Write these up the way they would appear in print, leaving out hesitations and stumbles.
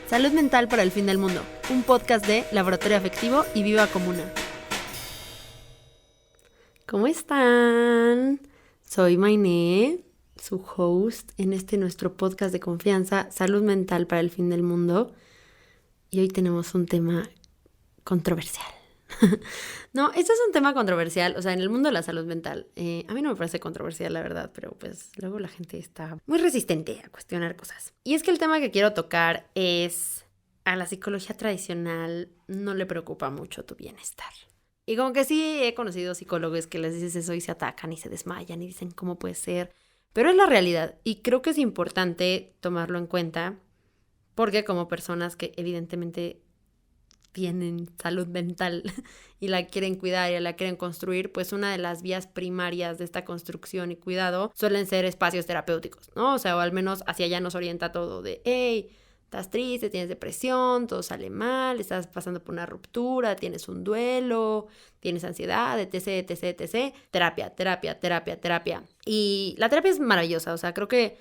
Salud Mental para el Fin del Mundo, un podcast de Laboratorio Afectivo y Viva Comuna. ¿Cómo están? Soy Mainé, su host en nuestro podcast de confianza, Salud Mental para el Fin del Mundo. Y hoy tenemos un tema controversial. No, este es un tema controversial, o sea, en el mundo de la salud mental. A mí no me parece controversial, la verdad, pero pues luego la gente está muy resistente a cuestionar cosas. Y es que el tema que quiero tocar es: a la psicología tradicional no le preocupa mucho tu bienestar. Y como que sí he conocido psicólogos que les dices eso y se atacan y se desmayan y dicen cómo puede ser, pero es la realidad y creo que es importante tomarlo en cuenta porque como personas que evidentemente tienen salud mental y la quieren cuidar y la quieren construir, pues una de las vías primarias de esta construcción y cuidado suelen ser espacios terapéuticos, ¿no? O sea, o al menos hacia allá nos orienta todo de, hey, estás triste, tienes depresión, todo sale mal, estás pasando por una ruptura, tienes un duelo, tienes ansiedad, etc, etc, etc. Terapia, terapia, terapia, terapia. Y la terapia es maravillosa, o sea, creo que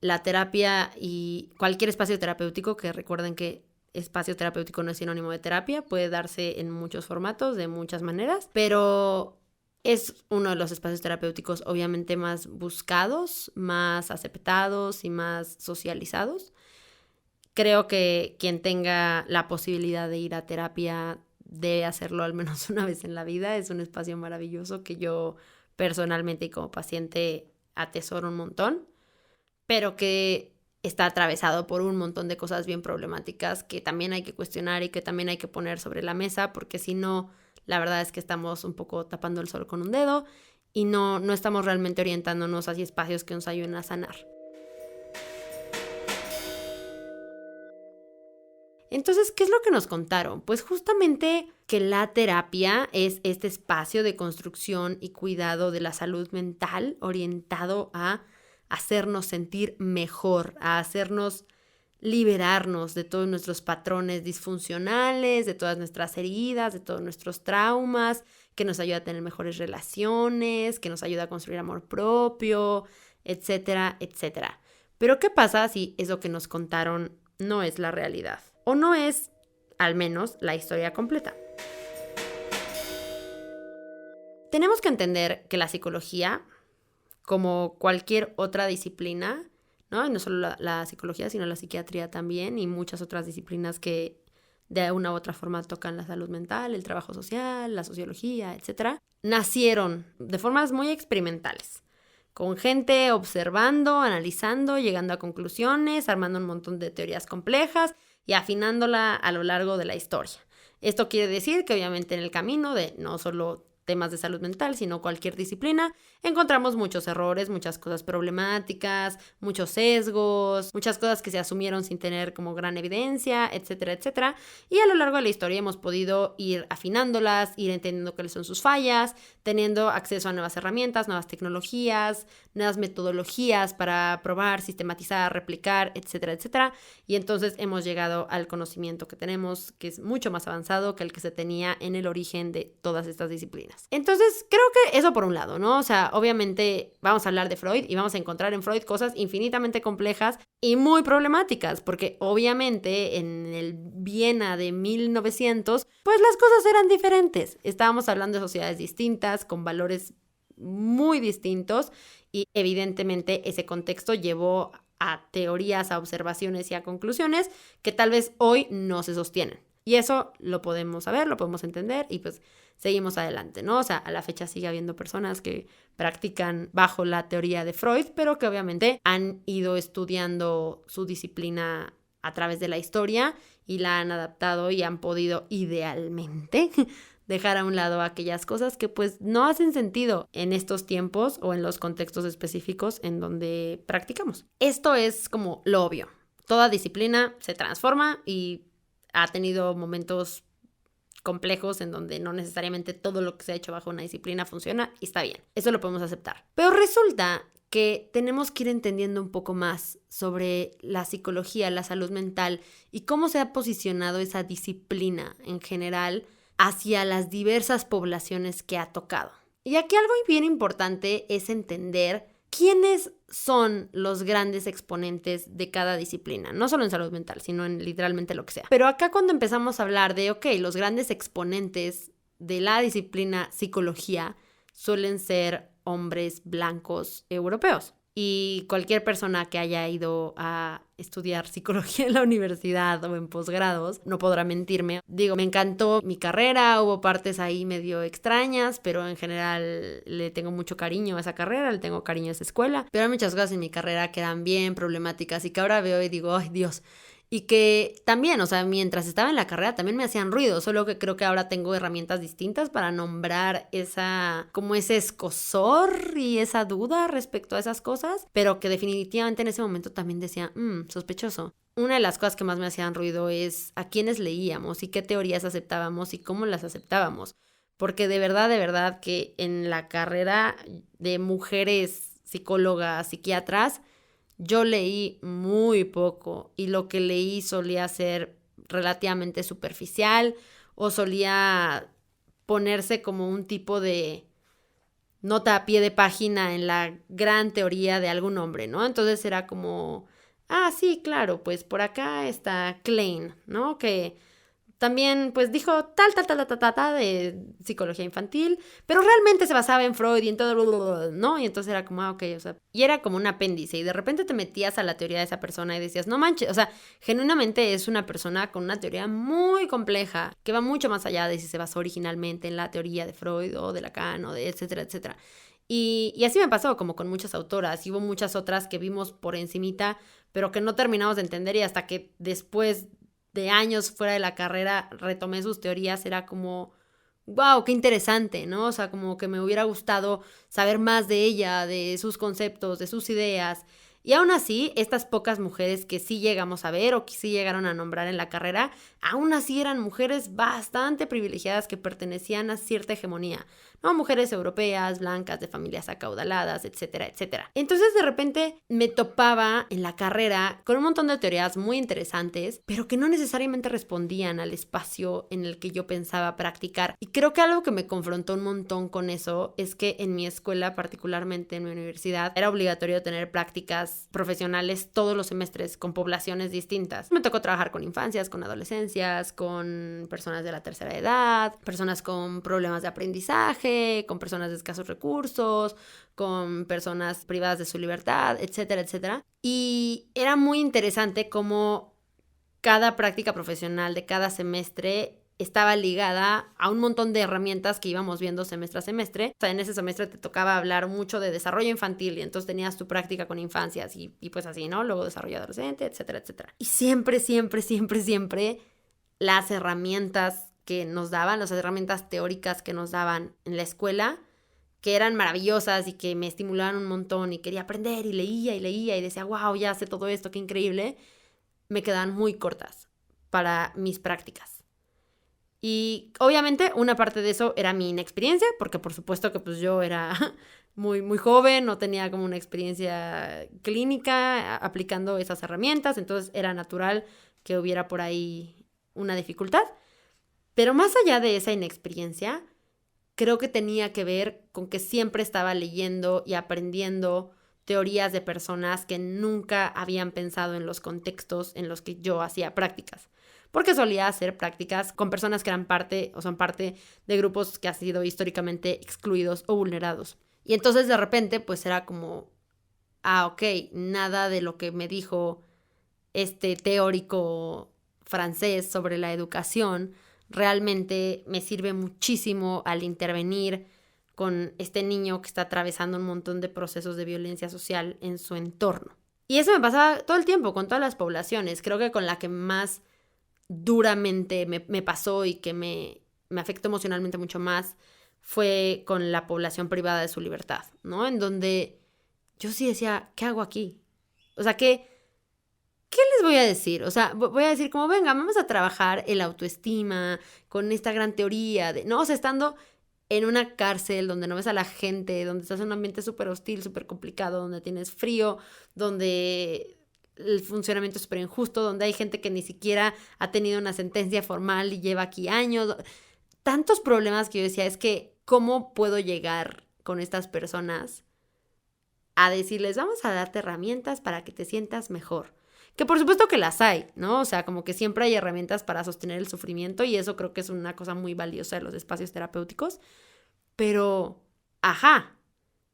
la terapia y cualquier espacio terapéutico, que recuerden que espacio terapéutico no es sinónimo de terapia, puede darse en muchos formatos, de muchas maneras, pero es uno de los espacios terapéuticos obviamente más buscados, más aceptados y más socializados. Creo que quien tenga la posibilidad de ir a terapia debe hacerlo al menos una vez en la vida. Es un espacio maravilloso que yo personalmente y como paciente atesoro un montón, pero que está atravesado por un montón de cosas bien problemáticas que también hay que cuestionar y que también hay que poner sobre la mesa, porque si no, la verdad es que estamos un poco tapando el sol con un dedo y no estamos realmente orientándonos hacia espacios que nos ayuden a sanar. Entonces, ¿qué es lo que nos contaron? Pues justamente que la terapia es este espacio de construcción y cuidado de la salud mental orientado a hacernos sentir mejor, a hacernos liberarnos de todos nuestros patrones disfuncionales, de todas nuestras heridas, de todos nuestros traumas, que nos ayuda a tener mejores relaciones, que nos ayuda a construir amor propio, etcétera, etcétera. Pero ¿qué pasa si eso que nos contaron no es la realidad? O no es, al menos, la historia completa. Tenemos que entender que la psicología, como cualquier otra disciplina, ¿no? Y no solo la psicología, sino la psiquiatría también y muchas otras disciplinas que de una u otra forma tocan la salud mental, el trabajo social, la sociología, etc., nacieron de formas muy experimentales, con gente observando, analizando, llegando a conclusiones, armando un montón de teorías complejas y afinándola a lo largo de la historia. Esto quiere decir que obviamente en el camino de no solo temas de salud mental, sino cualquier disciplina, encontramos muchos errores, muchas cosas problemáticas, muchos sesgos, muchas cosas que se asumieron sin tener como gran evidencia, etcétera, etcétera. Y a lo largo de la historia hemos podido ir afinándolas, ir entendiendo cuáles son sus fallas, teniendo acceso a nuevas herramientas, nuevas tecnologías, nuevas metodologías para probar, sistematizar, replicar, etcétera, etcétera. Y entonces hemos llegado al conocimiento que tenemos, que es mucho más avanzado que el que se tenía en el origen de todas estas disciplinas. Entonces, creo que eso por un lado, ¿no? O sea, obviamente vamos a hablar de Freud y vamos a encontrar en Freud cosas infinitamente complejas y muy problemáticas, porque obviamente en el Viena de 1900, pues las cosas eran diferentes. Estábamos hablando de sociedades distintas, con valores muy distintos y evidentemente ese contexto llevó a teorías, a observaciones y a conclusiones que tal vez hoy no se sostienen. Y eso lo podemos saber, lo podemos entender y pues seguimos adelante, ¿no? O sea, a la fecha sigue habiendo personas que practican bajo la teoría de Freud, pero que obviamente han ido estudiando su disciplina a través de la historia y la han adaptado y han podido idealmente dejar a un lado aquellas cosas que pues no hacen sentido en estos tiempos o en los contextos específicos en donde practicamos. Esto es como lo obvio. Toda disciplina se transforma y ha tenido momentos complejos en donde no necesariamente todo lo que se ha hecho bajo una disciplina funciona y está bien. Eso lo podemos aceptar. Pero resulta que tenemos que ir entendiendo un poco más sobre la psicología, la salud mental y cómo se ha posicionado esa disciplina en general hacia las diversas poblaciones que ha tocado. Y aquí algo bien importante es entender ¿quiénes son los grandes exponentes de cada disciplina? No solo en salud mental, sino en literalmente lo que sea. Pero acá cuando empezamos a hablar de, los grandes exponentes de la disciplina psicología suelen ser hombres blancos europeos. Y cualquier persona que haya ido a estudiar psicología en la universidad o en posgrados no podrá mentirme. Digo, me encantó mi carrera, hubo partes ahí medio extrañas, pero en general le tengo mucho cariño a esa carrera, le tengo cariño a esa escuela. Pero hay muchas cosas en mi carrera que eran bien problemáticas y que ahora veo y digo, ay Dios. Y que también, o sea, mientras estaba en la carrera también me hacían ruido, solo que creo que ahora tengo herramientas distintas para nombrar como ese escozor y esa duda respecto a esas cosas, pero que definitivamente en ese momento también decía, sospechoso. Una de las cosas que más me hacían ruido es a quiénes leíamos y qué teorías aceptábamos y cómo las aceptábamos. Porque de verdad que en la carrera de mujeres psicólogas, psiquiatras, yo leí muy poco y lo que leí solía ser relativamente superficial o solía ponerse como un tipo de nota a pie de página en la gran teoría de algún hombre, ¿no? Entonces era como, sí, claro, pues por acá está Klein, ¿no? Que también, pues, dijo tal, de psicología infantil, pero realmente se basaba en Freud y en todo, ¿no? Y entonces era como, ok, o sea, y era como un apéndice, y de repente te metías a la teoría de esa persona y decías, no manches, o sea, genuinamente es una persona con una teoría muy compleja, que va mucho más allá de si se basó originalmente en la teoría de Freud o de Lacan o de etcétera, etcétera. Y así me pasó, como con muchas autoras, y hubo muchas otras que vimos por encimita, pero que no terminamos de entender, y hasta que después de años fuera de la carrera retomé sus teorías, era como, wow, qué interesante, ¿no? O sea, como que me hubiera gustado saber más de ella, de sus conceptos, de sus ideas. Y aún así, estas pocas mujeres que sí llegamos a ver o que sí llegaron a nombrar en la carrera, aún así eran mujeres bastante privilegiadas que pertenecían a cierta hegemonía, ¿no? Mujeres europeas, blancas, de familias acaudaladas, etcétera, etcétera. Entonces, de repente, me topaba en la carrera con un montón de teorías muy interesantes, pero que no necesariamente respondían al espacio en el que yo pensaba practicar. Y creo que algo que me confrontó un montón con eso es que en mi escuela, particularmente en mi universidad, era obligatorio tener prácticas profesionales todos los semestres con poblaciones distintas. Me tocó trabajar con infancias, con adolescencias, con personas de la tercera edad, personas con problemas de aprendizaje, con personas de escasos recursos, con personas privadas de su libertad, etcétera, etcétera. Y era muy interesante cómo cada práctica profesional de cada semestre estaba ligada a un montón de herramientas que íbamos viendo semestre a semestre. O sea, en ese semestre te tocaba hablar mucho de desarrollo infantil y entonces tenías tu práctica con infancias y pues así, ¿no? Luego desarrollo adolescente, etcétera, etcétera. Y siempre las herramientas que nos daban, las herramientas teóricas que nos daban en la escuela, que eran maravillosas y que me estimulaban un montón y quería aprender y leía y decía, wow, ya sé todo esto, qué increíble, me quedaban muy cortas para mis prácticas. Y obviamente una parte de eso era mi inexperiencia, porque por supuesto que pues yo era muy joven, no tenía como una experiencia clínica aplicando esas herramientas, entonces era natural que hubiera por ahí una dificultad. Pero más allá de esa inexperiencia, creo que tenía que ver con que siempre estaba leyendo y aprendiendo teorías de personas que nunca habían pensado en los contextos en los que yo hacía prácticas. Porque solía hacer prácticas con personas que eran parte o son parte de grupos que han sido históricamente excluidos o vulnerados. Y entonces de repente pues era como, ok, nada de lo que me dijo este teórico francés sobre la educación realmente me sirve muchísimo al intervenir con este niño que está atravesando un montón de procesos de violencia social en su entorno. Y eso me pasaba todo el tiempo con todas las poblaciones. Creo que con la que más duramente me pasó y que me afectó emocionalmente mucho más fue con la población privada de su libertad, ¿no? En donde yo sí decía, ¿qué hago aquí? O sea, ¿qué les voy a decir? O sea, voy a decir como, venga, vamos a trabajar el autoestima con esta gran teoría de, no, o sea, estando en una cárcel donde no ves a la gente, donde estás en un ambiente súper hostil, súper complicado, donde tienes frío, donde el funcionamiento es súper injusto, donde hay gente que ni siquiera ha tenido una sentencia formal y lleva aquí años. Tantos problemas que yo decía, es que, ¿cómo puedo llegar con estas personas a decirles, vamos a darte herramientas para que te sientas mejor. Que por supuesto que las hay, ¿no? O sea, como que siempre hay herramientas para sostener el sufrimiento y eso creo que es una cosa muy valiosa de los espacios terapéuticos. Pero,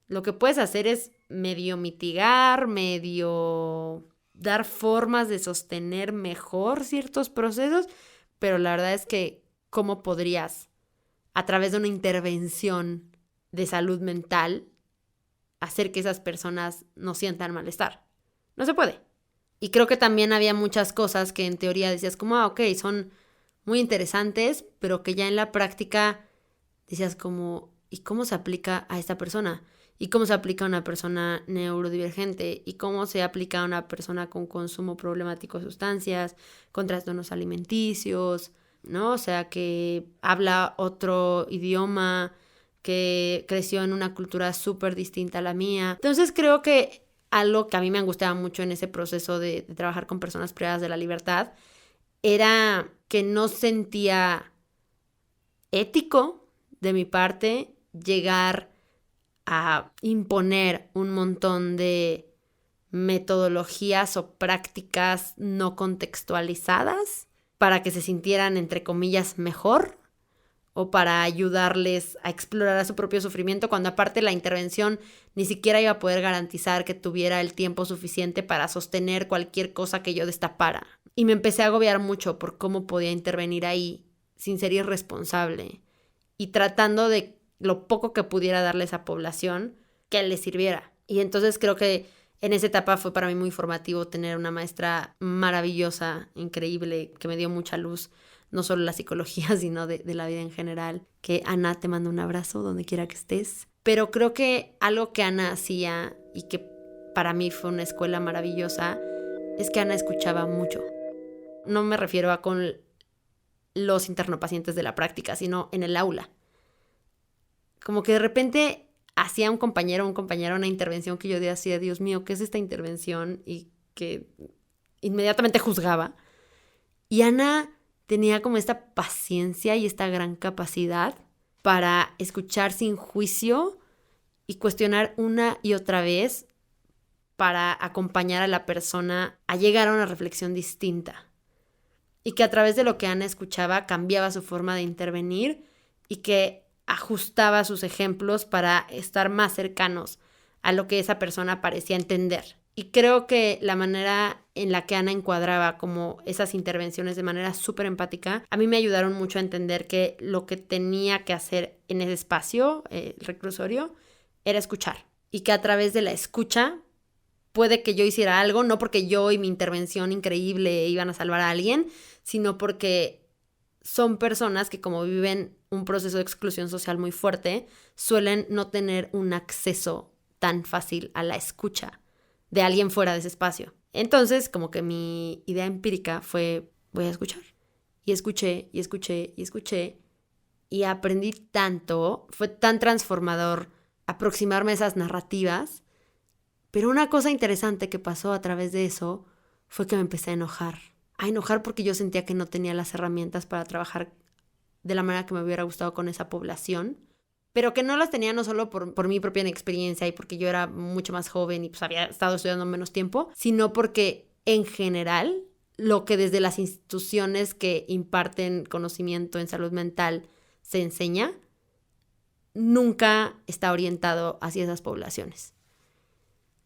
lo que puedes hacer es medio mitigar, medio dar formas de sostener mejor ciertos procesos, pero la verdad es que ¿cómo podrías, a través de una intervención de salud mental, hacer que esas personas no sientan malestar? No se puede. Y creo que también había muchas cosas que en teoría decías como, ok, son muy interesantes, pero que ya en la práctica decías como, ¿y cómo se aplica a esta persona? ¿Y cómo se aplica a una persona neurodivergente? ¿Y cómo se aplica a una persona con consumo problemático de sustancias, con trastornos alimenticios, ¿no? O sea, que habla otro idioma, que creció en una cultura súper distinta a la mía. Entonces creo que algo que a mí me angustiaba mucho en ese proceso de trabajar con personas privadas de la libertad era que no sentía ético de mi parte llegar a imponer un montón de metodologías o prácticas no contextualizadas para que se sintieran, entre comillas, mejor o para ayudarles a explorar su propio sufrimiento, cuando aparte la intervención ni siquiera iba a poder garantizar que tuviera el tiempo suficiente para sostener cualquier cosa que yo destapara. Y me empecé a agobiar mucho por cómo podía intervenir ahí sin ser irresponsable y tratando de lo poco que pudiera darle a esa población que les sirviera. Y entonces creo que en esa etapa fue para mí muy formativo tener una maestra maravillosa, increíble, que me dio mucha luz, no solo la psicología, sino de la vida en general. Que Ana, te mando un abrazo donde quiera que estés. Pero creo que algo que Ana hacía y que para mí fue una escuela maravillosa es que Ana escuchaba mucho. No me refiero a con los internapacientes de la práctica, sino en el aula. Como que de repente hacía un compañero o compañera una intervención que yo decía, Dios mío, ¿qué es esta intervención? Y que inmediatamente juzgaba. Y Ana tenía como esta paciencia y esta gran capacidad para escuchar sin juicio y cuestionar una y otra vez para acompañar a la persona a llegar a una reflexión distinta. Y que a través de lo que Ana escuchaba cambiaba su forma de intervenir y que ajustaba sus ejemplos para estar más cercanos a lo que esa persona parecía entender. Y creo que la manera en la que Ana encuadraba como esas intervenciones de manera súper empática, a mí me ayudaron mucho a entender que lo que tenía que hacer en ese espacio, el reclusorio, era escuchar. Y que a través de la escucha puede que yo hiciera algo, no porque yo y mi intervención increíble iban a salvar a alguien, sino porque son personas que, como viven un proceso de exclusión social muy fuerte, suelen no tener un acceso tan fácil a la escucha de alguien fuera de ese espacio. Entonces, como que mi idea empírica fue, voy a escuchar. Y escuché, y escuché, y escuché. Y aprendí tanto, fue tan transformador aproximarme a esas narrativas. Pero una cosa interesante que pasó a través de eso fue que me empecé a enojar. A enojar porque yo sentía que no tenía las herramientas para trabajar de la manera que me hubiera gustado con esa población, pero que no las tenía no solo por mi propia experiencia y porque yo era mucho más joven y pues había estado estudiando menos tiempo, sino porque en general lo que desde las instituciones que imparten conocimiento en salud mental se enseña, nunca está orientado hacia esas poblaciones.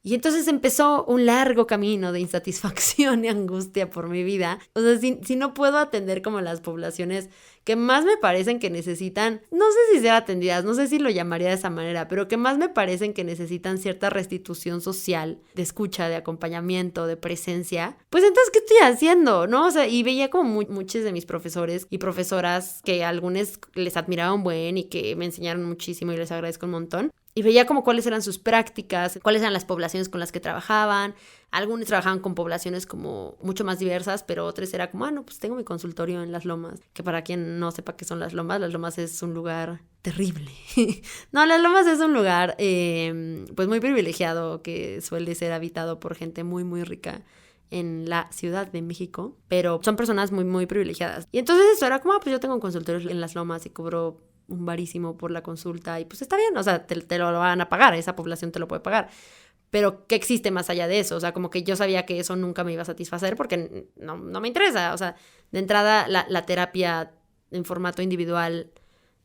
Y entonces empezó un largo camino de insatisfacción y angustia por mi vida. O sea, si no puedo atender como las poblaciones que más me parecen que necesitan, no sé si ser atendidas, no sé si lo llamaría de esa manera, pero que más me parecen que necesitan cierta restitución social, de escucha, de acompañamiento, de presencia, pues entonces, ¿qué estoy haciendo? ¿No? O sea, y veía como muchos de mis profesores y profesoras que a algunos les admiraba un buen y que me enseñaron muchísimo y les agradezco un montón. Y veía como cuáles eran sus prácticas, cuáles eran las poblaciones con las que trabajaban. Algunos trabajaban con poblaciones como mucho más diversas, pero otros era como, no, pues tengo mi consultorio en Las Lomas. Que para quien no sepa qué son Las Lomas es un lugar terrible. No, Las Lomas es un lugar pues muy privilegiado que suele ser habitado por gente muy, muy rica en la Ciudad de México, pero son personas muy, muy privilegiadas. Y entonces eso era como, pues yo tengo un consultorio en Las Lomas y cobro un varísimo por la consulta y pues está bien, o sea, te lo van a pagar, esa población te lo puede pagar. pero ¿qué existe más allá de eso? O sea, como que yo sabía que eso nunca me iba a satisfacer porque no me interesa. O sea, de entrada la terapia en formato individual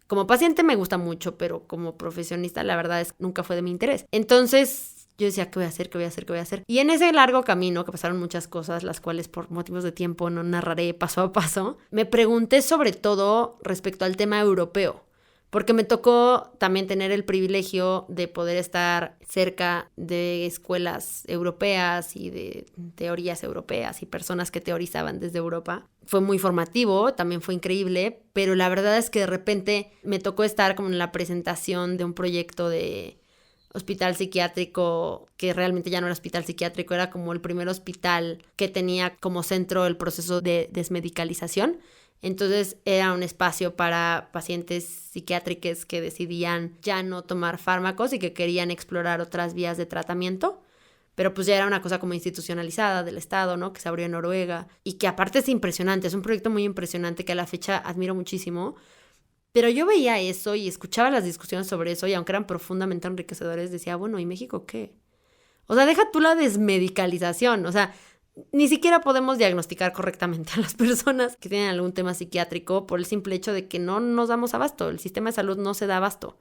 como paciente me gusta mucho, pero como profesionista la verdad es que nunca fue de mi interés. Entonces yo decía, ¿qué voy a hacer? ¿Qué voy a hacer? ¿Qué voy a hacer? Y en ese largo camino, que pasaron muchas cosas, las cuales por motivos de tiempo no narraré paso a paso, me pregunté sobre todo respecto al tema europeo. Porque me tocó también tener el privilegio de poder estar cerca de escuelas europeas y de teorías europeas y personas que teorizaban desde Europa. Fue muy formativo, también fue increíble, pero la verdad es que de repente me tocó estar como en la presentación de un proyecto de hospital psiquiátrico, que realmente ya no era hospital psiquiátrico, era como el primer hospital que tenía como centro el proceso de desmedicalización. Entonces era un espacio para pacientes psiquiátricos que decidían ya no tomar fármacos y que querían explorar otras vías de tratamiento, pero pues ya era una cosa como institucionalizada del Estado, ¿no? Que se abrió en Noruega y que aparte es impresionante, es un proyecto muy impresionante que a la fecha admiro muchísimo. Pero yo veía eso y escuchaba las discusiones sobre eso y aunque eran profundamente enriquecedores, decía, bueno, ¿y México qué? O sea, deja tú la desmedicalización, o sea, ni siquiera podemos diagnosticar correctamente a las personas que tienen algún tema psiquiátrico por el simple hecho de que no nos damos abasto, el sistema de salud no se da abasto.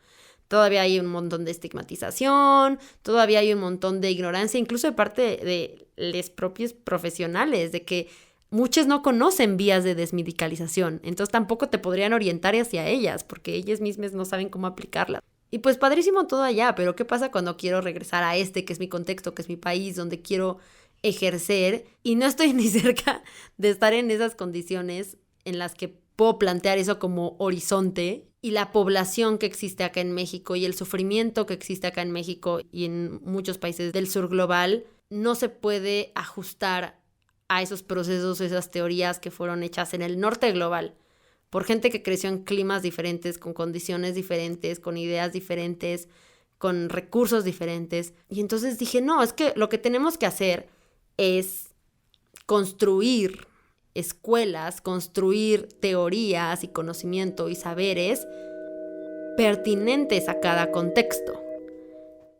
Todavía hay un montón de estigmatización, todavía hay un montón de ignorancia, incluso de parte de los propios profesionales, de que muchos no conocen vías de desmedicalización, entonces tampoco te podrían orientar hacia ellas, porque ellas mismas no saben cómo aplicarlas. Y pues padrísimo todo allá, pero ¿qué pasa cuando quiero regresar a que es mi contexto, que es mi país, donde quiero ejercer y no estoy ni cerca de estar en esas condiciones en las que puedo plantear eso como horizonte y la población que existe acá en México y el sufrimiento que existe acá en México y en muchos países del sur global no se puede ajustar a esos procesos, esas teorías que fueron hechas en el norte global por gente que creció en climas diferentes, con condiciones diferentes, con ideas diferentes, con recursos diferentes. Y entonces dije, no, es que lo que tenemos que hacer es construir escuelas, construir teorías y conocimiento y saberes pertinentes a cada contexto,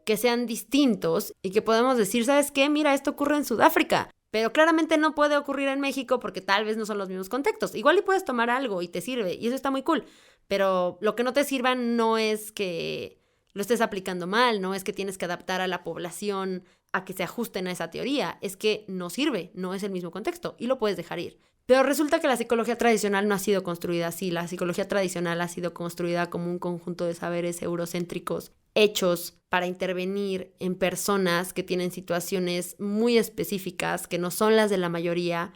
que sean distintos y que podamos decir, ¿sabes qué? Mira, esto ocurre en Sudáfrica, pero claramente no puede ocurrir en México porque tal vez no son los mismos contextos. Igual y puedes tomar algo y te sirve y eso está muy cool, pero lo que no te sirva no es que lo estés aplicando mal, no es que tienes que adaptar a la población a que se ajusten a esa teoría, es que no sirve, no es el mismo contexto y lo puedes dejar ir. Pero resulta que la psicología tradicional no ha sido construida así, la psicología tradicional ha sido construida como un conjunto de saberes eurocéntricos hechos para intervenir en personas que tienen situaciones muy específicas, que no son las de la mayoría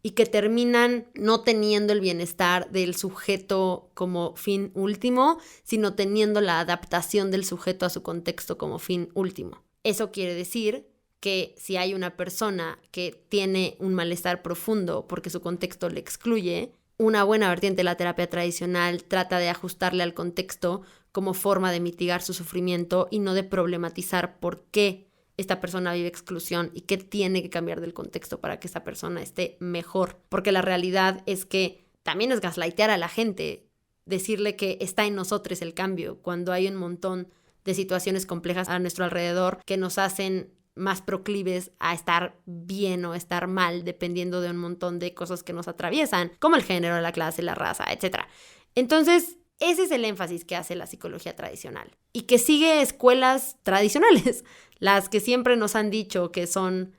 y que terminan no teniendo el bienestar del sujeto como fin último, sino teniendo la adaptación del sujeto a su contexto como fin último. Eso quiere decir que si hay una persona que tiene un malestar profundo porque su contexto le excluye, una buena vertiente de la terapia tradicional trata de ajustarle al contexto como forma de mitigar su sufrimiento y no de problematizar por qué esta persona vive exclusión y qué tiene que cambiar del contexto para que esa persona esté mejor. Porque la realidad es que también es gaslightear a la gente, decirle que está en nosotros el cambio, cuando hay un montón de situaciones complejas a nuestro alrededor que nos hacen más proclives a estar bien o estar mal, dependiendo de un montón de cosas que nos atraviesan, como el género, la clase, la raza, etc. Entonces, ese es el énfasis que hace la psicología tradicional y que sigue escuelas tradicionales, las que siempre nos han dicho que son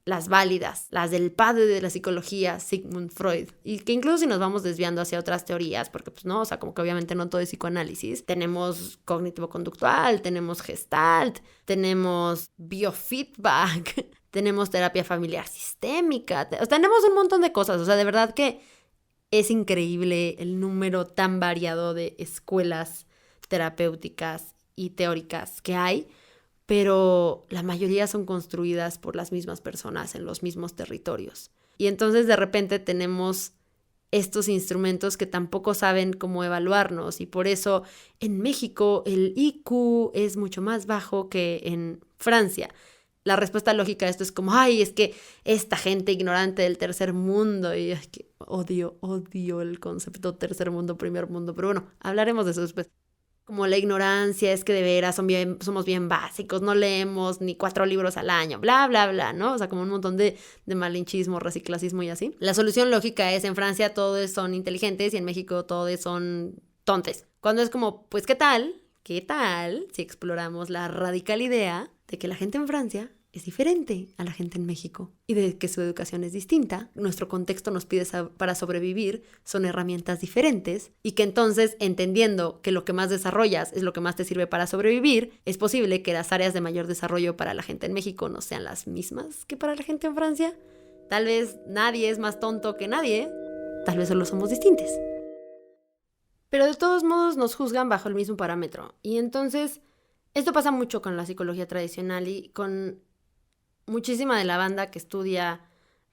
las válidas, las del padre de la psicología, Sigmund Freud, y que incluso si nos vamos desviando hacia otras teorías, porque pues no, o sea, como que obviamente no todo es psicoanálisis, tenemos cognitivo-conductual, tenemos gestalt, tenemos biofeedback, tenemos terapia familiar sistémica, tenemos un montón de cosas, o sea, de verdad que es increíble el número tan variado de escuelas terapéuticas y teóricas que hay, pero la mayoría son construidas por las mismas personas en los mismos territorios. Y entonces de repente tenemos estos instrumentos que tampoco saben cómo evaluarnos y por eso en México el IQ es mucho más bajo que en Francia. La respuesta lógica a esto es como, ay, es que esta gente ignorante del tercer mundo, y es que odio el concepto tercer mundo, primer mundo, pero bueno, hablaremos de eso después. como la ignorancia, es que de veras somos bien básicos, no leemos ni 4 libros al año, bla, bla, bla, ¿no? O sea, como un montón de malinchismo, reciclacismo y así. La solución lógica es, en Francia todos son inteligentes y en México todos son tontes. Cuando es como, pues, ¿qué tal? ¿Qué tal si exploramos la radical idea de que la gente en Francia es diferente a la gente en México y de que su educación es distinta, nuestro contexto nos pide para sobrevivir, son herramientas diferentes y que entonces, entendiendo que lo que más desarrollas es lo que más te sirve para sobrevivir, es posible que las áreas de mayor desarrollo para la gente en México no sean las mismas que para la gente en Francia? Tal vez nadie es más tonto que nadie, tal vez solo somos distintos. Pero de todos modos nos juzgan bajo el mismo parámetro. Y entonces, esto pasa mucho con la psicología tradicional y con muchísima de la banda que estudia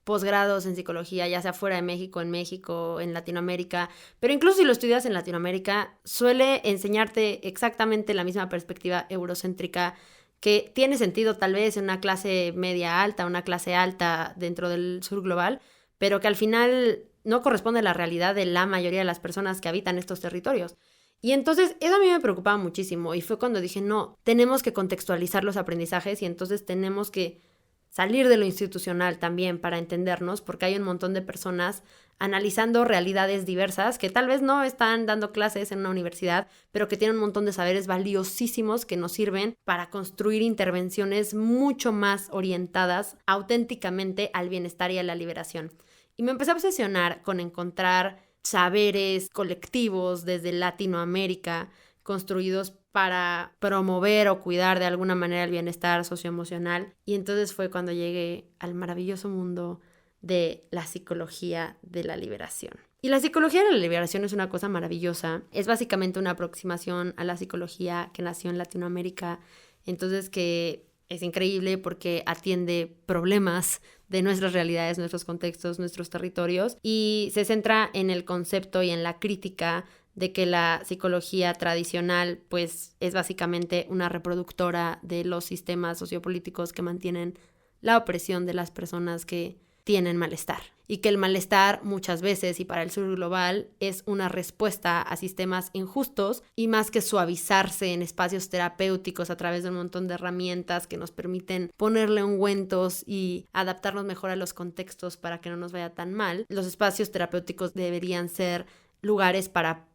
posgrados en psicología, ya sea fuera de México, en Latinoamérica, pero incluso si lo estudias en Latinoamérica, suele enseñarte exactamente la misma perspectiva eurocéntrica que tiene sentido tal vez en una clase media alta, una clase alta dentro del sur global, pero que al final no corresponde a la realidad de la mayoría de las personas que habitan estos territorios. Y entonces eso a mí me preocupaba muchísimo y fue cuando dije, no, tenemos que contextualizar los aprendizajes y entonces tenemos que salir de lo institucional también para entendernos, porque hay un montón de personas analizando realidades diversas que tal vez no están dando clases en una universidad, pero que tienen un montón de saberes valiosísimos que nos sirven para construir intervenciones mucho más orientadas auténticamente al bienestar y a la liberación. Y me empecé a obsesionar con encontrar saberes colectivos desde Latinoamérica construidos para promover o cuidar de alguna manera el bienestar socioemocional. Y entonces fue cuando llegué al maravilloso mundo de la psicología de la liberación. Y la psicología de la liberación es una cosa maravillosa. Es básicamente una aproximación a la psicología que nació en Latinoamérica. Entonces que es increíble porque atiende problemas de nuestras realidades, nuestros contextos, nuestros territorios y se centra en el concepto y en la crítica de que la psicología tradicional pues es básicamente una reproductora de los sistemas sociopolíticos que mantienen la opresión de las personas que tienen malestar y que el malestar muchas veces y para el sur global es una respuesta a sistemas injustos y más que suavizarse en espacios terapéuticos a través de un montón de herramientas que nos permiten ponerle ungüentos y adaptarnos mejor a los contextos para que no nos vaya tan mal, los espacios terapéuticos deberían ser lugares para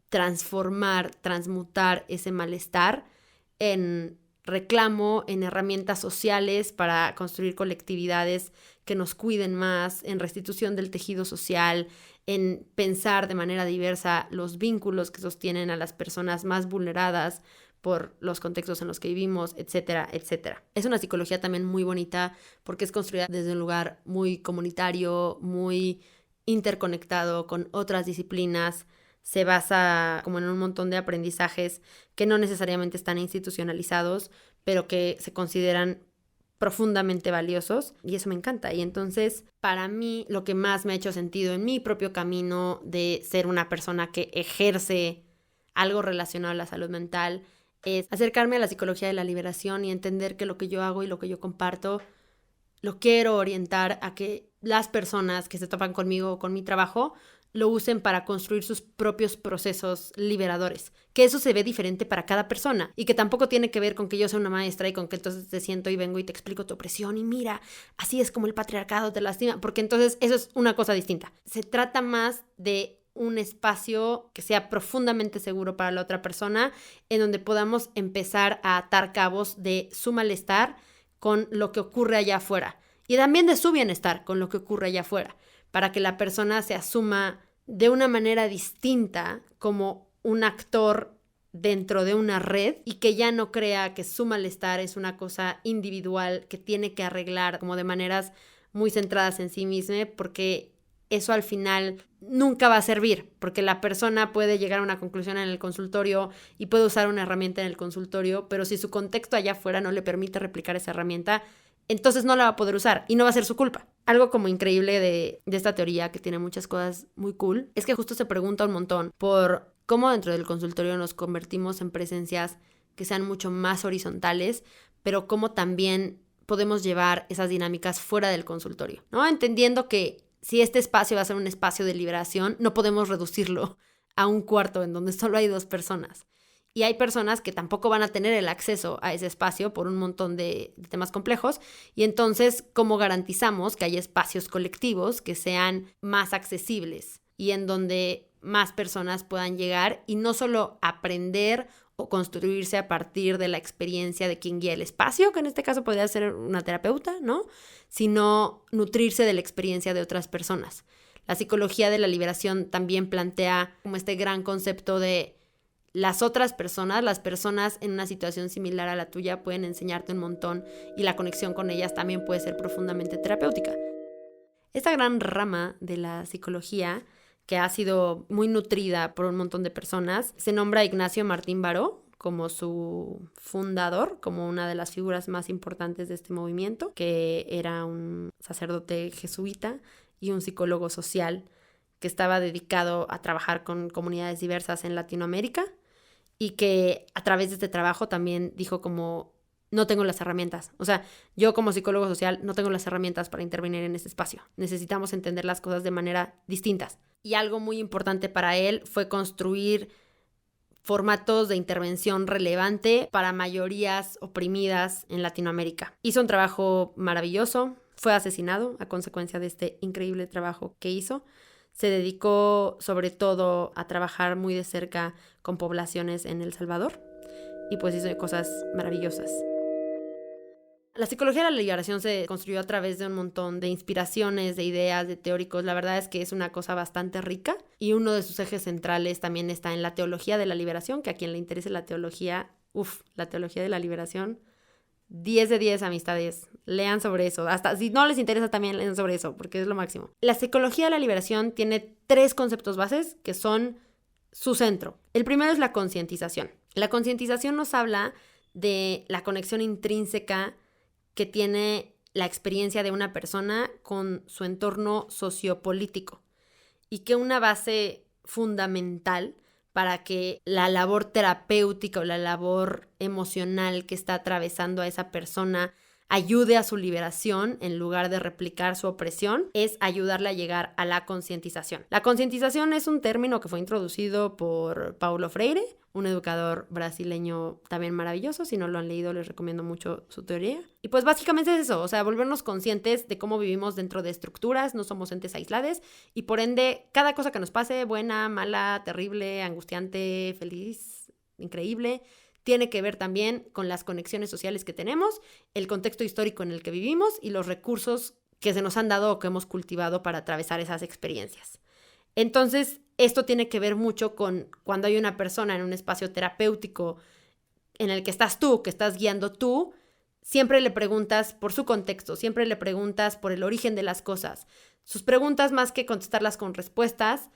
transformar, transmutar ese malestar en reclamo, en herramientas sociales para construir colectividades que nos cuiden más, en restitución del tejido social, en pensar de manera diversa los vínculos que sostienen a las personas más vulneradas por los contextos en los que vivimos, etcétera, etcétera. Es una psicología también muy bonita porque es construida desde un lugar muy comunitario, muy interconectado con otras disciplinas. Se basa como en un montón de aprendizajes que no necesariamente están institucionalizados, pero que se consideran profundamente valiosos y eso me encanta. Y entonces, para mí, lo que más me ha hecho sentido en mi propio camino de ser una persona que ejerce algo relacionado a la salud mental es acercarme a la psicología de la liberación y entender que lo que yo hago y lo que yo comparto lo quiero orientar a que las personas que se topan conmigo o con mi trabajo lo usen para construir sus propios procesos liberadores, que eso se ve diferente para cada persona y que tampoco tiene que ver con que yo sea una maestra y con que entonces te siento y vengo y te explico tu opresión y mira, así es como el patriarcado te lastima, porque entonces eso es una cosa distinta. Se trata más de un espacio que sea profundamente seguro para la otra persona, en donde podamos empezar a atar cabos de su malestar con lo que ocurre allá afuera y también de su bienestar con lo que ocurre allá afuera, para que la persona se asuma de una manera distinta como un actor dentro de una red y que ya no crea que su malestar es una cosa individual que tiene que arreglar como de maneras muy centradas en sí misma, porque eso al final nunca va a servir, porque la persona puede llegar a una conclusión en el consultorio y puede usar una herramienta en el consultorio, pero si su contexto allá afuera no le permite replicar esa herramienta, entonces no la va a poder usar y no va a ser su culpa. Algo como increíble de esta teoría, que tiene muchas cosas muy cool, es que justo se pregunta un montón por cómo dentro del consultorio nos convertimos en presencias que sean mucho más horizontales, pero cómo también podemos llevar esas dinámicas fuera del consultorio, ¿no? Entendiendo que si este espacio va a ser un espacio de liberación, no podemos reducirlo a un cuarto en donde solo hay 2 personas. Y hay personas que tampoco van a tener el acceso a ese espacio por un montón de temas complejos. Y entonces, ¿cómo garantizamos que haya espacios colectivos que sean más accesibles y en donde más personas puedan llegar y no solo aprender o construirse a partir de la experiencia de quien guía el espacio, que en este caso podría ser una terapeuta, ¿no? Sino nutrirse de la experiencia de otras personas. La psicología de la liberación también plantea como este gran concepto de las otras personas, las personas en una situación similar a la tuya pueden enseñarte un montón y la conexión con ellas también puede ser profundamente terapéutica. Esta gran rama de la psicología, que ha sido muy nutrida por un montón de personas, se nombra Ignacio Martín Baró como su fundador, como una de las figuras más importantes de este movimiento, que era un sacerdote jesuita y un psicólogo social que estaba dedicado a trabajar con comunidades diversas en Latinoamérica y que a través de este trabajo también dijo como, no tengo las herramientas. O sea, yo como psicólogo social no tengo las herramientas para intervenir en este espacio. Necesitamos entender las cosas de manera distintas. Y algo muy importante para él fue construir formatos de intervención relevante para mayorías oprimidas en Latinoamérica. Hizo un trabajo maravilloso, fue asesinado a consecuencia de este increíble trabajo que hizo. Se dedicó sobre todo a trabajar muy de cerca con poblaciones en El Salvador y pues hizo cosas maravillosas. La psicología de la liberación se construyó a través de un montón de inspiraciones, de ideas, de teóricos. La verdad es que es una cosa bastante rica y uno de sus ejes centrales también está en la teología de la liberación, que a quien le interese la teología, la teología de la liberación, 10 de 10 amistades. Lean sobre eso. Hasta si no les interesa también lean sobre eso, porque es lo máximo. La psicología de la liberación tiene 3 conceptos bases que son su centro. El primero es la concientización. La concientización nos habla de la conexión intrínseca que tiene la experiencia de una persona con su entorno sociopolítico y que una base fundamental para que la labor terapéutica o la labor emocional que está atravesando a esa persona ayude a su liberación en lugar de replicar su opresión, es ayudarle a llegar a la concientización. La concientización es un término que fue introducido por Paulo Freire, un educador brasileño también maravilloso. Si no lo han leído, les recomiendo mucho su teoría. Y pues básicamente es eso, o sea, volvernos conscientes de cómo vivimos dentro de estructuras, no somos entes aislados y por ende, cada cosa que nos pase, buena, mala, terrible, angustiante, feliz, increíble, tiene que ver también con las conexiones sociales que tenemos, el contexto histórico en el que vivimos y los recursos que se nos han dado o que hemos cultivado para atravesar esas experiencias. Entonces, esto tiene que ver mucho con cuando hay una persona en un espacio terapéutico en el que estás tú, que estás guiando tú, siempre le preguntas por su contexto, siempre le preguntas por el origen de las cosas. Sus preguntas, más que contestarlas con respuestas,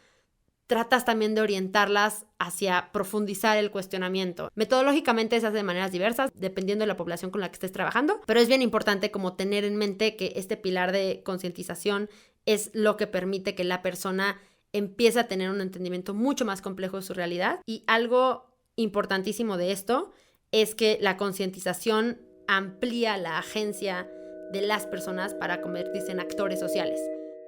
tratas también de orientarlas hacia profundizar el cuestionamiento. Metodológicamente se hace de maneras diversas, dependiendo de la población con la que estés trabajando, pero es bien importante como tener en mente que este pilar de concientización es lo que permite que la persona empiece a tener un entendimiento mucho más complejo de su realidad. Y algo importantísimo de esto es que la concientización amplía la agencia de las personas para convertirse en actores sociales,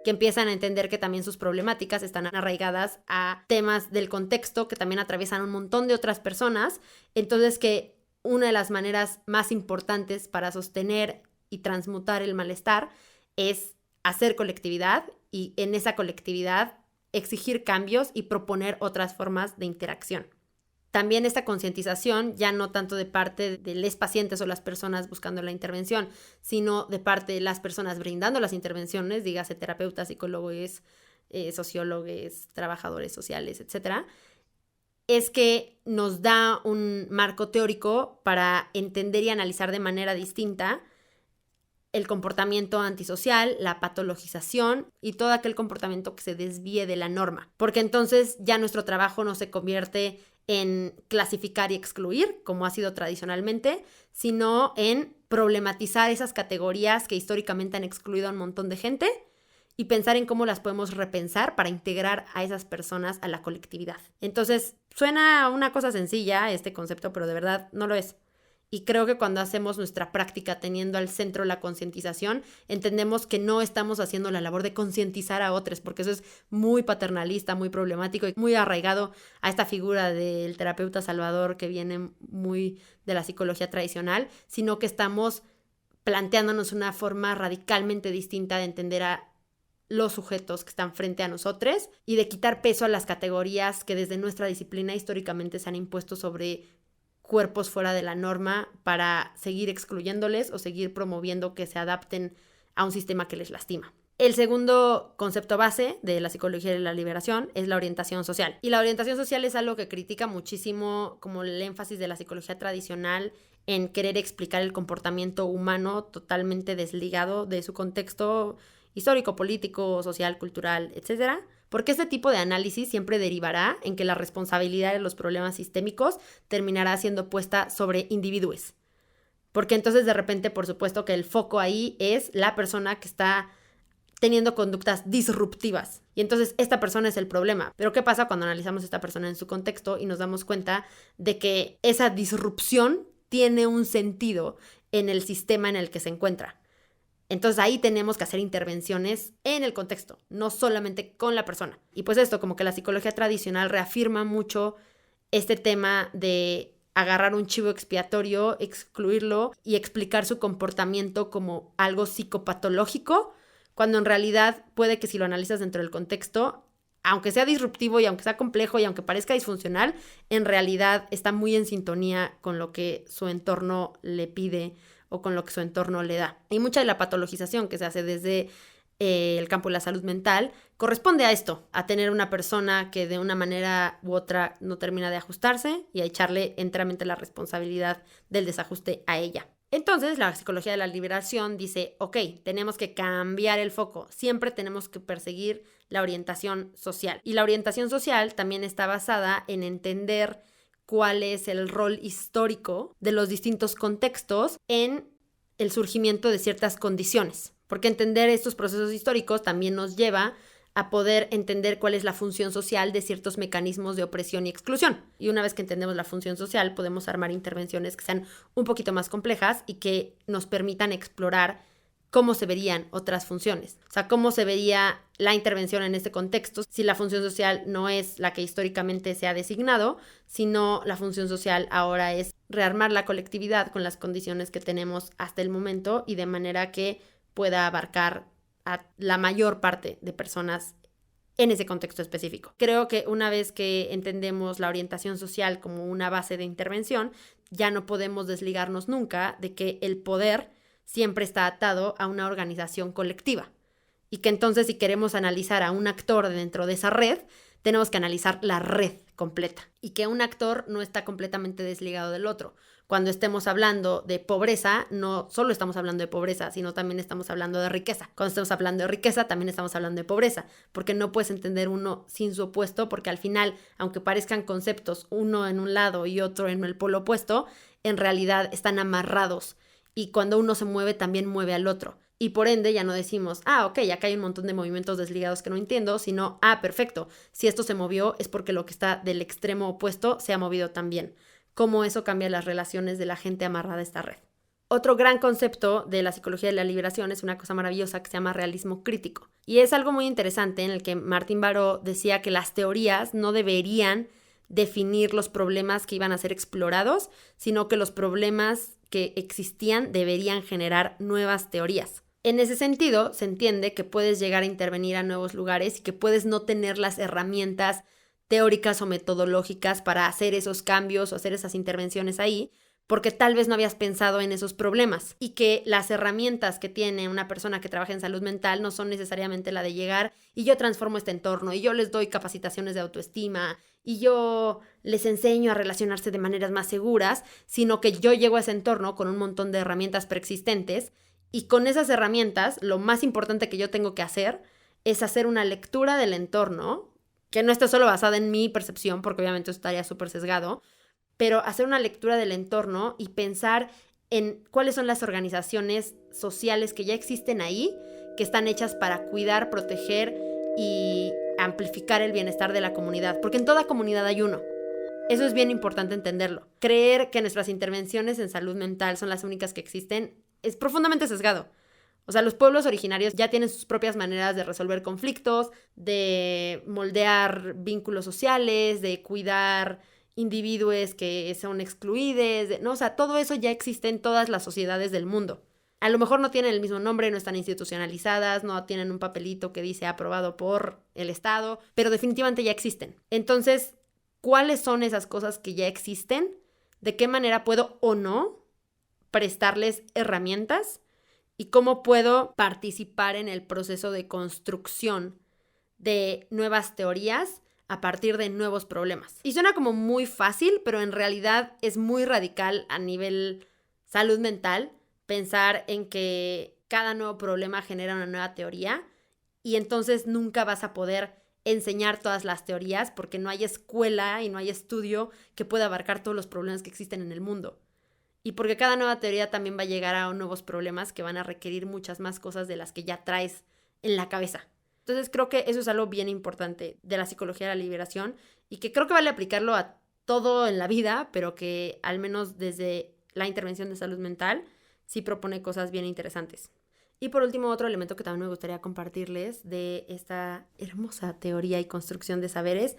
que empiezan a entender que también sus problemáticas están arraigadas a temas del contexto que también atraviesan un montón de otras personas. Entonces que una de las maneras más importantes para sostener y transmutar el malestar es hacer colectividad y en esa colectividad exigir cambios y proponer otras formas de interacción. También esta concientización, ya no tanto de parte de los pacientes o las personas buscando la intervención, sino de parte de las personas brindando las intervenciones, dígase terapeutas, psicólogos, sociólogos, trabajadores sociales, etc., es que nos da un marco teórico para entender y analizar de manera distinta el comportamiento antisocial, la patologización y todo aquel comportamiento que se desvíe de la norma. Porque entonces ya nuestro trabajo no se convierte en clasificar y excluir, como ha sido tradicionalmente, sino en problematizar esas categorías que históricamente han excluido a un montón de gente y pensar en cómo las podemos repensar para integrar a esas personas a la colectividad. Entonces, suena una cosa sencilla este concepto, pero de verdad no lo es. Y creo que cuando hacemos nuestra práctica teniendo al centro la concientización, entendemos que no estamos haciendo la labor de concientizar a otros, porque eso es muy paternalista, muy problemático y muy arraigado a esta figura del terapeuta salvador que viene muy de la psicología tradicional, sino que estamos planteándonos una forma radicalmente distinta de entender a los sujetos que están frente a nosotros y de quitar peso a las categorías que desde nuestra disciplina históricamente se han impuesto sobre cuerpos fuera de la norma para seguir excluyéndoles o seguir promoviendo que se adapten a un sistema que les lastima. El segundo concepto base de la psicología de la liberación es la orientación social. Y la orientación social es algo que critica muchísimo como el énfasis de la psicología tradicional en querer explicar el comportamiento humano totalmente desligado de su contexto histórico, político, social, cultural, etc. Porque este tipo de análisis siempre derivará en que la responsabilidad de los problemas sistémicos terminará siendo puesta sobre individuos. Porque entonces de repente, por supuesto que el foco ahí es la persona que está teniendo conductas disruptivas. Y entonces esta persona es el problema. Pero ¿qué pasa cuando analizamos a esta persona en su contexto y nos damos cuenta de que esa disrupción tiene un sentido en el sistema en el que se encuentra? Entonces ahí tenemos que hacer intervenciones en el contexto, no solamente con la persona. Y pues esto, como que la psicología tradicional reafirma mucho este tema de agarrar un chivo expiatorio, excluirlo y explicar su comportamiento como algo psicopatológico, cuando en realidad puede que si lo analizas dentro del contexto, aunque sea disruptivo y aunque sea complejo y aunque parezca disfuncional, en realidad está muy en sintonía con lo que su entorno le pide o con lo que su entorno le da. Y mucha de la patologización que se hace desde el campo de la salud mental corresponde a esto, a tener una persona que de una manera u otra no termina de ajustarse y a echarle enteramente la responsabilidad del desajuste a ella. Entonces, la psicología de la liberación dice, ok, tenemos que cambiar el foco, siempre tenemos que perseguir la orientación social. Y la orientación social también está basada en entender cuál es el rol histórico de los distintos contextos en el surgimiento de ciertas condiciones. Porque entender estos procesos históricos también nos lleva a poder entender cuál es la función social de ciertos mecanismos de opresión y exclusión. Y una vez que entendemos la función social, podemos armar intervenciones que sean un poquito más complejas y que nos permitan explorar cómo se verían otras funciones. O sea, cómo se vería la intervención en este contexto si la función social no es la que históricamente se ha designado, sino la función social ahora es rearmar la colectividad con las condiciones que tenemos hasta el momento y de manera que pueda abarcar a la mayor parte de personas en ese contexto específico. Creo que una vez que entendemos la orientación social como una base de intervención, ya no podemos desligarnos nunca de que el poder siempre está atado a una organización colectiva y que entonces si queremos analizar a un actor dentro de esa red, tenemos que analizar la red completa y que un actor no está completamente desligado del otro. Cuando estemos hablando de pobreza, no solo estamos hablando de pobreza, sino también estamos hablando de riqueza. Cuando estamos hablando de riqueza, también estamos hablando de pobreza, porque no puedes entender uno sin su opuesto, porque al final, aunque parezcan conceptos uno en un lado y otro en el polo opuesto, en realidad están amarrados y cuando uno se mueve, también mueve al otro. Y por ende ya no decimos, ok, acá hay un montón de movimientos desligados que no entiendo, sino, perfecto, si esto se movió es porque lo que está del extremo opuesto se ha movido también. Cómo eso cambia las relaciones de la gente amarrada a esta red. Otro gran concepto de la psicología de la liberación es una cosa maravillosa que se llama realismo crítico. Y es algo muy interesante en el que Martín Baró decía que las teorías no deberían definir los problemas que iban a ser explorados, sino que los problemas que existían deberían generar nuevas teorías. En ese sentido, se entiende que puedes llegar a intervenir a nuevos lugares y que puedes no tener las herramientas teóricas o metodológicas para hacer esos cambios o hacer esas intervenciones ahí, porque tal vez no habías pensado en esos problemas y que las herramientas que tiene una persona que trabaja en salud mental no son necesariamente la de llegar y yo transformo este entorno y yo les doy capacitaciones de autoestima y yo les enseño a relacionarse de maneras más seguras, sino que yo llego a ese entorno con un montón de herramientas preexistentes y con esas herramientas lo más importante que yo tengo que hacer es hacer una lectura del entorno que no esté solo basada en mi percepción, porque obviamente eso estaría súper sesgado, pero hacer una lectura del entorno y pensar en cuáles son las organizaciones sociales que ya existen ahí, que están hechas para cuidar, proteger y amplificar el bienestar de la comunidad, porque en toda comunidad hay uno. Eso es bien importante entenderlo. Creer que nuestras intervenciones en salud mental son las únicas que existen es profundamente sesgado. O sea, los pueblos originarios ya tienen sus propias maneras de resolver conflictos, de moldear vínculos sociales, de cuidar individuos que son excluidos, ¿no? O sea, todo eso ya existe en todas las sociedades del mundo. A lo mejor no tienen el mismo nombre, no están institucionalizadas, no tienen un papelito que dice aprobado por el Estado, pero definitivamente ya existen. Entonces, ¿cuáles son esas cosas que ya existen? ¿De qué manera puedo o no prestarles herramientas? ¿Y cómo puedo participar en el proceso de construcción de nuevas teorías a partir de nuevos problemas? Y suena como muy fácil, pero en realidad es muy radical a nivel salud mental pensar en que cada nuevo problema genera una nueva teoría y entonces nunca vas a poder enseñar todas las teorías porque no hay escuela y no hay estudio que pueda abarcar todos los problemas que existen en el mundo. Y porque cada nueva teoría también va a llegar a nuevos problemas que van a requerir muchas más cosas de las que ya traes en la cabeza. Entonces creo que eso es algo bien importante de la psicología de la liberación y que creo que vale aplicarlo a todo en la vida, pero que al menos desde la intervención de salud mental sí propone cosas bien interesantes. Y por último, otro elemento que también me gustaría compartirles de esta hermosa teoría y construcción de saberes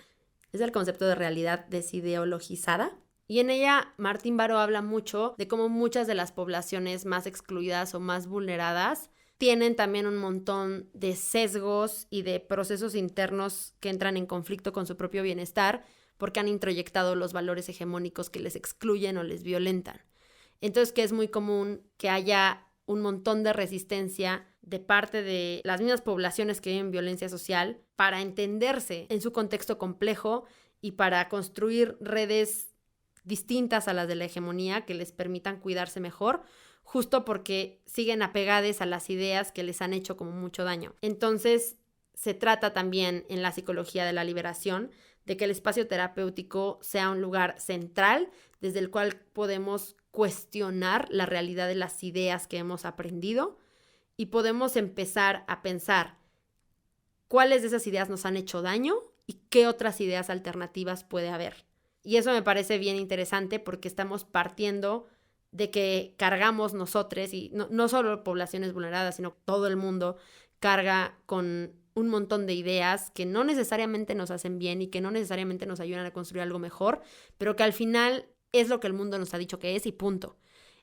es el concepto de realidad desideologizada. Y en ella, Martín Baró habla mucho de cómo muchas de las poblaciones más excluidas o más vulneradas tienen también un montón de sesgos y de procesos internos que entran en conflicto con su propio bienestar porque han introyectado los valores hegemónicos que les excluyen o les violentan. Entonces, que es muy común que haya un montón de resistencia de parte de las mismas poblaciones que viven violencia social para entenderse en su contexto complejo y para construir redes distintas a las de la hegemonía que les permitan cuidarse mejor, justo porque siguen apegadas a las ideas que les han hecho como mucho daño. Entonces, se trata también en la psicología de la liberación de que el espacio terapéutico sea un lugar central desde el cual podemos cuestionar la realidad de las ideas que hemos aprendido y podemos empezar a pensar cuáles de esas ideas nos han hecho daño y qué otras ideas alternativas puede haber. Y eso me parece bien interesante porque estamos partiendo de que cargamos nosotros, y no solo poblaciones vulneradas, sino todo el mundo carga con un montón de ideas que no necesariamente nos hacen bien y que no necesariamente nos ayudan a construir algo mejor, pero que al final es lo que el mundo nos ha dicho que es y punto.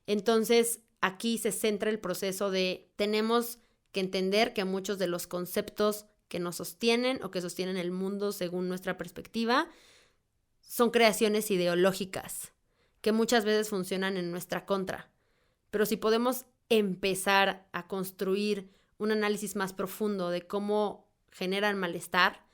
Entonces, aquí se centra el proceso de tenemos que entender que muchos de los conceptos que nos sostienen o que sostienen el mundo según nuestra perspectiva son creaciones ideológicas que muchas veces funcionan en nuestra contra. Pero si podemos empezar a construir un análisis más profundo de cómo generan malestar,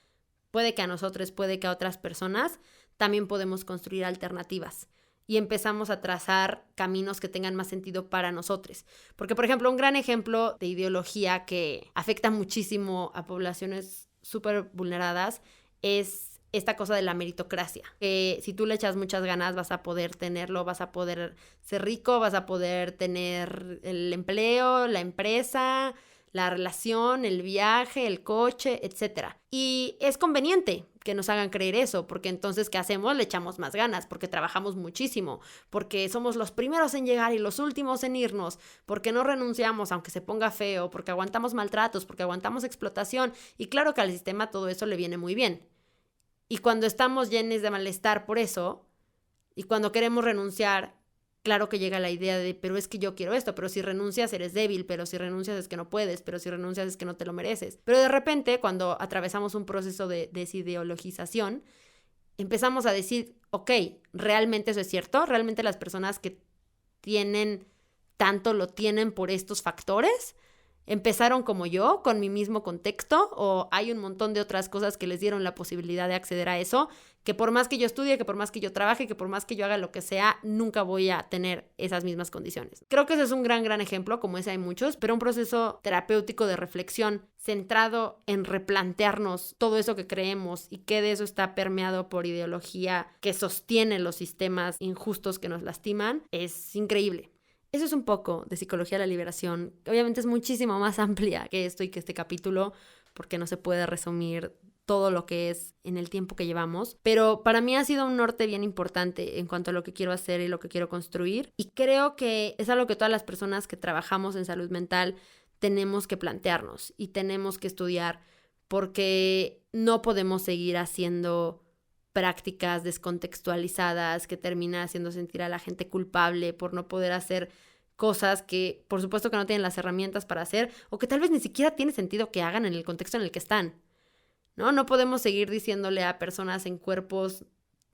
puede que a nosotros, puede que a otras personas, también podemos construir alternativas y empezamos a trazar caminos que tengan más sentido para nosotros. Porque, por ejemplo, un gran ejemplo de ideología que afecta muchísimo a poblaciones súper vulneradas es esta cosa de la meritocracia, que si tú le echas muchas ganas vas a poder tenerlo, vas a poder ser rico, vas a poder tener el empleo, la empresa, la relación, el viaje, el coche, etc. Y es conveniente que nos hagan creer eso, porque entonces, ¿qué hacemos? Le echamos más ganas, porque trabajamos muchísimo, porque somos los primeros en llegar y los últimos en irnos, porque no renunciamos aunque se ponga feo, porque aguantamos maltratos, porque aguantamos explotación. Y claro que al sistema todo eso le viene muy bien. Y cuando estamos llenos de malestar por eso, y cuando queremos renunciar, claro que llega la idea de, pero es que yo quiero esto, pero si renuncias eres débil, pero si renuncias es que no puedes, pero si renuncias es que no te lo mereces. Pero de repente, cuando atravesamos un proceso de desideologización, empezamos a decir, ok, ¿realmente eso es cierto? ¿Realmente las personas que tienen tanto lo tienen por estos factores? ¿Empezaron como yo, con mi mismo contexto? ¿O hay un montón de otras cosas que les dieron la posibilidad de acceder a eso? Que por más que yo estudie, que por más que yo trabaje, que por más que yo haga lo que sea, nunca voy a tener esas mismas condiciones. Creo que ese es un gran ejemplo, como ese hay muchos, pero un proceso terapéutico de reflexión centrado en replantearnos todo eso que creemos y qué de eso está permeado por ideología que sostiene los sistemas injustos que nos lastiman, es increíble. Eso es un poco de psicología de la liberación. Obviamente es muchísimo más amplia que esto y que este capítulo, porque no se puede resumir todo lo que es en el tiempo que llevamos, pero para mí ha sido un norte bien importante en cuanto a lo que quiero hacer y lo que quiero construir, y creo que es algo que todas las personas que trabajamos en salud mental tenemos que plantearnos y tenemos que estudiar, porque no podemos seguir haciendo prácticas descontextualizadas que terminan haciendo sentir a la gente culpable por no poder hacer cosas que por supuesto que no tienen las herramientas para hacer, o que tal vez ni siquiera tiene sentido que hagan en el contexto en el que están, ¿no? No podemos seguir diciéndole a personas en cuerpos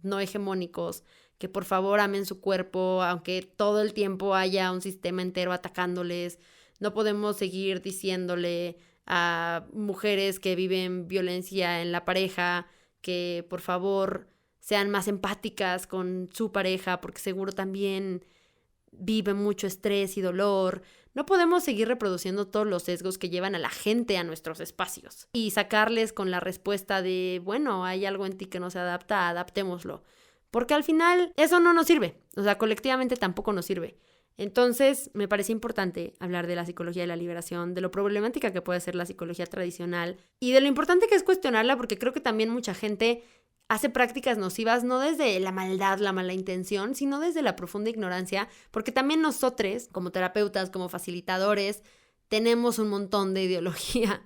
no hegemónicos que por favor amen su cuerpo, aunque todo el tiempo haya un sistema entero atacándoles. No podemos seguir diciéndole a mujeres que viven violencia en la pareja que por favor sean más empáticas con su pareja, porque seguro también vive mucho estrés y dolor. No podemos seguir reproduciendo todos los sesgos que llevan a la gente a nuestros espacios y sacarles con la respuesta de, bueno, hay algo en ti que no se adapta, adaptémoslo. Porque al final eso no nos sirve, o sea, colectivamente tampoco nos sirve. Entonces, me parece importante hablar de la psicología de la liberación, de lo problemática que puede ser la psicología tradicional y de lo importante que es cuestionarla, porque creo que también mucha gente hace prácticas nocivas no desde la maldad, la mala intención, sino desde la profunda ignorancia, porque también nosotros, como terapeutas, como facilitadores, tenemos un montón de ideología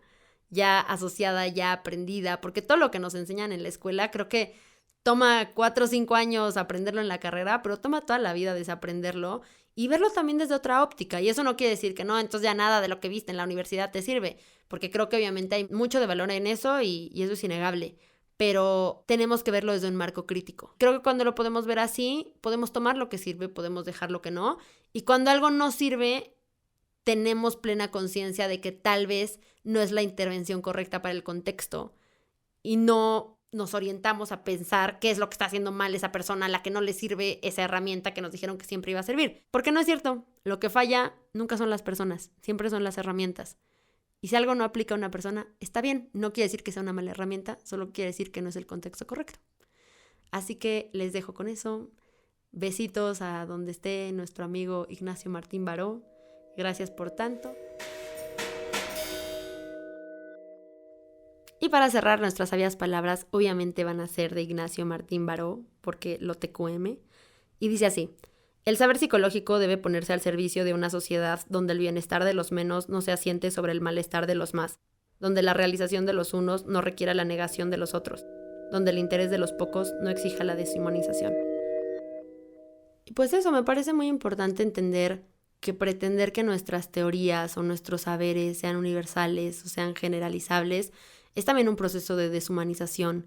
ya asociada, ya aprendida, porque todo lo que nos enseñan en la escuela creo que toma 4 o 5 años aprenderlo en la carrera, pero toma toda la vida desaprenderlo y verlo también desde otra óptica. Y eso no quiere decir que no, entonces ya nada de lo que viste en la universidad te sirve, porque creo que obviamente hay mucho de valor en eso y eso es innegable. Pero tenemos que verlo desde un marco crítico. Creo que cuando lo podemos ver así, podemos tomar lo que sirve, podemos dejar lo que no. Y cuando algo no sirve, tenemos plena conciencia de que tal vez no es la intervención correcta para el contexto y no nos orientamos a pensar qué es lo que está haciendo mal esa persona a la que no le sirve esa herramienta que nos dijeron que siempre iba a servir. Porque no es cierto. Lo que falla nunca son las personas, siempre son las herramientas. Y si algo no aplica a una persona, está bien. No quiere decir que sea una mala herramienta, solo quiere decir que no es el contexto correcto. Así que les dejo con eso. Besitos a donde esté nuestro amigo Ignacio Martín Baró. Gracias por tanto. Y para cerrar, nuestras sabias palabras obviamente van a ser de Ignacio Martín Baró, porque lo TQM. Y dice así: el saber psicológico debe ponerse al servicio de una sociedad donde el bienestar de los menos no se asiente sobre el malestar de los más, donde la realización de los unos no requiera la negación de los otros, donde el interés de los pocos no exija la deshumanización. Y pues eso, me parece muy importante entender que pretender que nuestras teorías o nuestros saberes sean universales o sean generalizables es también un proceso de deshumanización,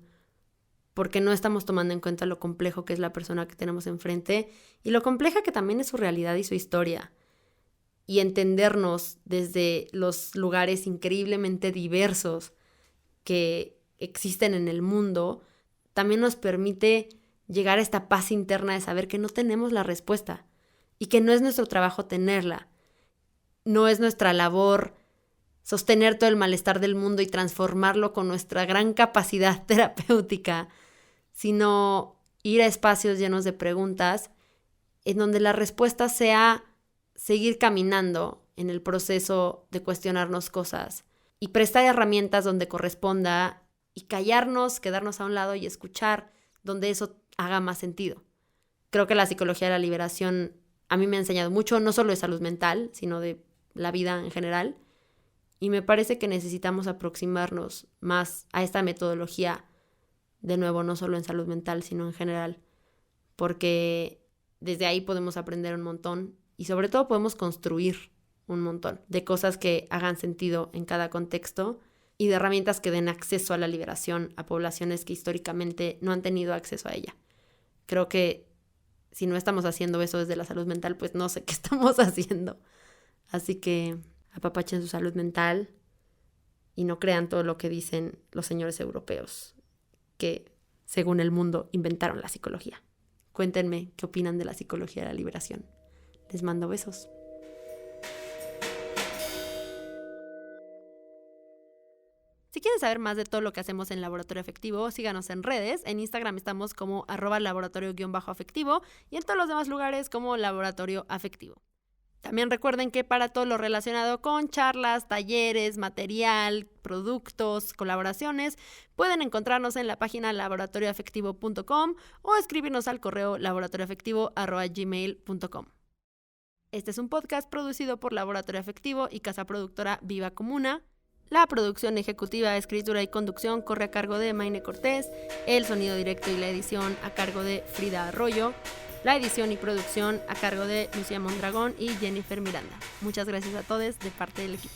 porque no estamos tomando en cuenta lo complejo que es la persona que tenemos enfrente y lo compleja que también es su realidad y su historia. Y entendernos desde los lugares increíblemente diversos que existen en el mundo también nos permite llegar a esta paz interna de saber que no tenemos la respuesta y que no es nuestro trabajo tenerla. No es nuestra labor sostener todo el malestar del mundo y transformarlo con nuestra gran capacidad terapéutica, sino ir a espacios llenos de preguntas en donde la respuesta sea seguir caminando en el proceso de cuestionarnos cosas y prestar herramientas donde corresponda y callarnos, quedarnos a un lado y escuchar donde eso haga más sentido. Creo que la psicología de la liberación a mí me ha enseñado mucho, no solo de salud mental, sino de la vida en general, y me parece que necesitamos aproximarnos más a esta metodología, de nuevo, no solo en salud mental, sino en general, porque desde ahí podemos aprender un montón y sobre todo podemos construir un montón de cosas que hagan sentido en cada contexto y de herramientas que den acceso a la liberación a poblaciones que históricamente no han tenido acceso a ella. Creo que si no estamos haciendo eso desde la salud mental, pues no sé qué estamos haciendo. Así que apapachen su salud mental y no crean todo lo que dicen los señores europeos que, según el mundo, inventaron la psicología. Cuéntenme qué opinan de la psicología de la liberación. Les mando besos. Si quieren saber más de todo lo que hacemos en Laboratorio Afectivo, síganos en redes. En Instagram estamos como @laboratorio_afectivo y en todos los demás lugares como Laboratorio Afectivo. También recuerden que para todo lo relacionado con charlas, talleres, material, productos, colaboraciones, pueden encontrarnos en la página laboratorioafectivo.com o escribirnos al correo laboratorioafectivo@gmail.com. Este es un podcast producido por Laboratorio Afectivo y casa productora Viva Comuna. La producción ejecutiva, escritura y conducción corre a cargo de Maine Cortés, el sonido directo y la edición a cargo de Frida Arroyo, la edición y producción a cargo de Lucía Mondragón y Jennifer Miranda. Muchas gracias a todos de parte del equipo.